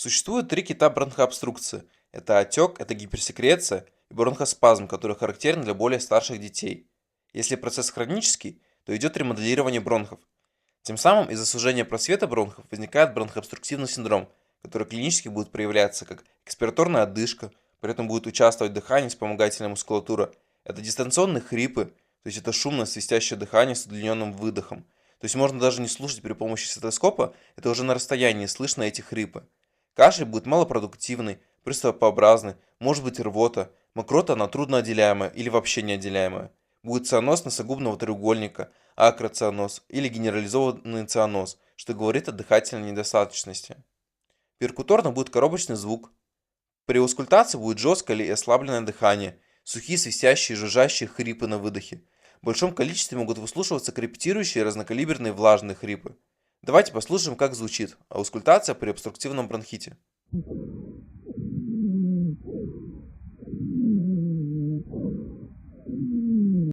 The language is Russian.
Существует три кита бронхообструкции. Это отек, это гиперсекреция и бронхоспазм, который характерен для более старших детей. Если процесс хронический, то идет ремоделирование бронхов. Тем самым из-за сужения просвета бронхов возникает бронхообструктивный синдром, который клинически будет проявляться как экспираторная одышка, при этом будет участвовать дыхание, вспомогательная мускулатура. Это дистанционные хрипы, то есть это шумное свистящее дыхание с удлиненным выдохом. То есть можно даже не слушать при помощи стетоскопа, это уже на расстоянии слышно эти хрипы. Кашель будет малопродуктивный, приступообразный, может быть рвота, мокрота она трудноотделяемая или вообще неотделяемая. Будет цианоз носогубного треугольника, акроцианоз или генерализованный цианоз, что говорит о дыхательной недостаточности. Перкуторно будет коробочный звук. При аускультации будет жесткое или ослабленное дыхание, сухие свистящие и жужжащие хрипы на выдохе. В большом количестве могут выслушиваться крепитирующие разнокалиберные влажные хрипы. Давайте послушаем, как звучит аускультация при обструктивном бронхите.